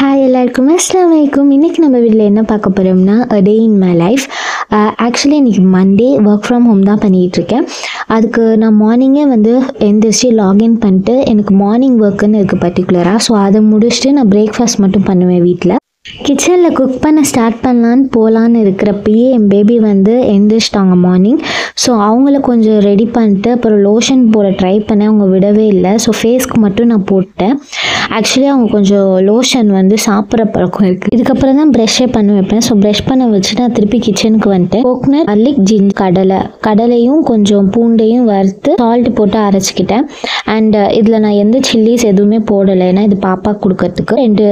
Hi எல்லாருக்கும் அஸ்ஸலாமு அலைக்கும். இன்றைக்கி நம்ம வீட்டில் என்ன பார்க்க போகிறோம்னா அ டே இன் மை லைஃப். ஆக்சுவலி இன்றைக்கி மண்டே ஒர்க் ஃப்ரம் ஹோம் தான் பண்ணிகிட்ருக்கேன். அதுக்கு நான் மார்னிங்கே எந்திரிச்சு லாகின் பண்ணிட்டு எனக்கு மார்னிங் ஒர்க்குன்னு இருக்குது பர்டிகுலராக. ஸோ அதை முடிச்சுட்டு நான் பிரேக்ஃபாஸ்ட் மட்டும் பண்ணுவேன் வீட்டில். கிச்சனில் குக் பண்ண ஸ்டார்ட் போகலான்னு இருக்கிறப்பயே என் பேபி எந்திரிச்சிட்டாங்க மார்னிங். ஸோ அவங்கள கொஞ்சம் ரெடி பண்ணிட்டு அப்புறம் லோஷன் போட ட்ரை பண்ணேன், அவங்க விடவே இல்லை. ஸோ ஃபேஸ்க்கு மட்டும் நான் போட்டேன். ஆக்சுவலி அவங்க கொஞ்சம் லோஷன் சாப்பிட்ற பழக்கம் இருக்குது. இதுக்கப்புறம் தான் ப்ரெஷ்ஷே பண்ண வைப்பேன். ஸோ ப்ரெஷ் பண்ண வச்சுட்டு நான் திருப்பி கிச்சனுக்கு வந்துட்டேன். கோக்னட், garlic, ginger, கடலையும் கொஞ்சம் பூண்டையும் வறுத்து சால்ட் போட்டு அரைச்சிக்கிட்டேன். அண்ட் இதில் நான் எந்த சில்லிஸ் எதுவுமே போடலை, ஏன்னா இது பாப்பா கொடுக்கறதுக்கு. 2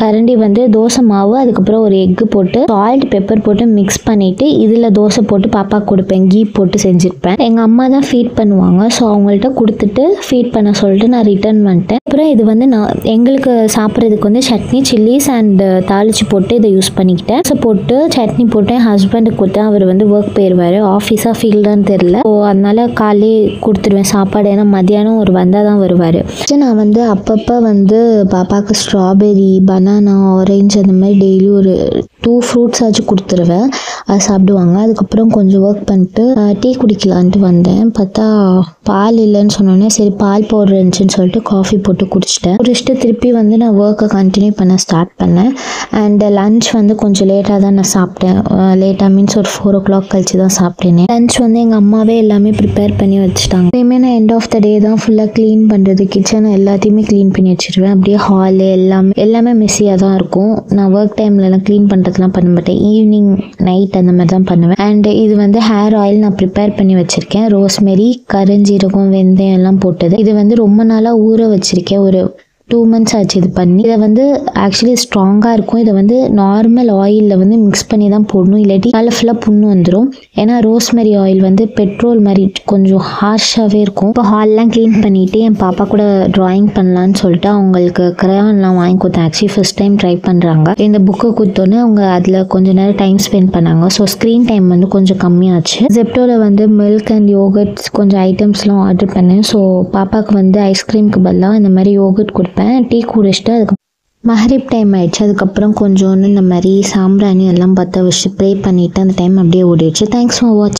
கரண்டி தோசை மாவு, அதுக்கப்புறம் ஒரு எக்கு போட்டு சால்ட் பெப்பர் போட்டு மிக்ஸ் பண்ணிவிட்டு இதில் தோசை போட்டு பாப்பாவுக்கு கொடுப்பேன். கீ போட்டு செஞ்சுருப்பேன். எங்கள் அம்மா தான் ஃபீட் பண்ணுவாங்க. ஸோ அவங்கள்ட்ட கொடுத்துட்டு ஃபீட் பண்ண சொல்லிட்டு நான் ரிட்டர்ன் பண்ணிட்டேன். அப்புறம் இது நான் எங்களுக்கு சாப்பிட்றதுக்கு சட்னி, சில்லிஸ் அண்ட் தாளிச்சு போட்டு இதை யூஸ் பண்ணிக்கிட்டேன். ஸோ போட்டு சட்னி போட்டு என் ஹஸ்பண்டுக்கு கொடுத்தேன். அவர் ஒர்க் போயிடுவார், ஆஃபீஸாக ஃபீல்டான்னு தெரில. ஸோ அதனால காலையே கொடுத்துருவேன் சாப்பாடு, ஏன்னா மத்தியானம் ஒரு வந்தால் தான் வருவார். நான் அப்பப்போ பாப்பாவுக்கு ஸ்ட்ராபெரி, பனானா, ஆரஞ்சு அந்த மாதிரி டெய்லி ஒரு 2 ஃப்ரூட்ஸ் ஆச்சு கொடுத்துருவேன். அது சாப்பிடுவாங்க. அதுக்கப்புறம் கொஞ்சம் ஒர்க் பண்ணிட்டு டீ குடிக்கலான்ட்டு வந்தேன். பார்த்தா பால் இல்லைன்னு சொன்னோன்னே சரி பால் பவுடர் இருந்துச்சுன்னு சொல்லிட்டு காஃபி போட்டு குடிச்சிட்டு திருப்பி நான் ஒர்க்கை கண்டினியூ பண்ண ஸ்டார்ட் பண்ணேன். அண்ட் லன்ச் கொஞ்சம் லேட்டாக தான் நான் சாப்பிட்டேன். லேட்டாக மீன்ஸ் ஒரு 4 o'clock கழிச்சு தான் சாப்பிட்டேனே. லன்ச் எங்கள் அம்மாவே எல்லாமே ப்ரிப்பேர் பண்ணி வச்சுட்டாங்க. எப்பயுமே நான் எண்ட் ஆஃப் த டே தான் ஃபுல்லாக க்ளீன் பண்ணுறது, கிச்சனை எல்லாத்தையுமே க்ளீன் பண்ணி வச்சுருவேன். அப்படியே ஹாலு எல்லாமே மெஸ்ஸியாக தான் இருக்கும். நான் ஒர்க் டைம்லலாம் க்ளீன் பண்ணுறதுலாம் பண்ண மாட்டேன், ஈவினிங் நைட் அந்த மாதிரி தான் பண்ணுவேன். அண்ட் இது ஹேர் ஆயில் நான் ப்ரிப்பேர் பண்ணி வச்சுருக்கேன். ரோஸ்மெரி, கருஞ்சீரகம், வெந்தயம் எல்லாம் போட்டது. இது ரொம்ப நாளாக ஊற வச்சுருக்கேன். ஒரு 2 months ஆச்சு இது பண்ணி. இதை ஆக்சுவலி ஸ்ட்ராங்காக இருக்கும். இதை நார்மல் ஆயிலில் மிக்ஸ் பண்ணி தான் போடணும், இல்லாட்டி காலை ஃபுல்லாக புண்ணு வந்துடும். ஏன்னா ரோஸ்மெரி ஆயில் பெட்ரோல் மாதிரி கொஞ்சம் ஹார்ஷாகவே இருக்கும். இப்போ ஹால்லாம் க்ளீன் பண்ணிவிட்டு என் பாப்பா கூட ட்ராயிங் பண்ணலான்னு சொல்லிட்டு அவங்களுக்கு கிரையான்லாம் வாங்கி கொடுத்தேன். ஆக்சுவலி ஃபர்ஸ்ட் டைம் ட்ரை பண்ணுறாங்க. இந்த புக்கை கொடுத்தோன்னே அவங்க அதில் கொஞ்சம் நேரம் டைம் ஸ்பெண்ட் பண்ணாங்க. ஸோ ஸ்க்ரீன் டைம் கொஞ்சம் கம்மியாச்சு. ஜெப்டோவில் மில்க் அண்ட் யோகர்ட்ஸ் கொஞ்சம் ஐட்டம்ஸ்லாம் ஆர்டர் பண்ணேன். ஸோ பாப்பாவுக்கு ஐஸ்கிரீமுக்கு பதிலாக இந்த மாதிரி யோகர்ட் கொடுப்பேன். டீ குடிச்சிட்டு அதுக்கு மஹரிப் டைம் ஆயிடுச்சு. அதுக்கப்புறம் கொஞ்சோன்னு இந்த மாதிரி சாம்பிராணி எல்லாம் பற்ற வச்சு ப்ரே பண்ணிவிட்டு அந்த டைம் அப்படியே ஓடிடுச்சு. தேங்க்ஸ் ஃபார் வாட்சிங்.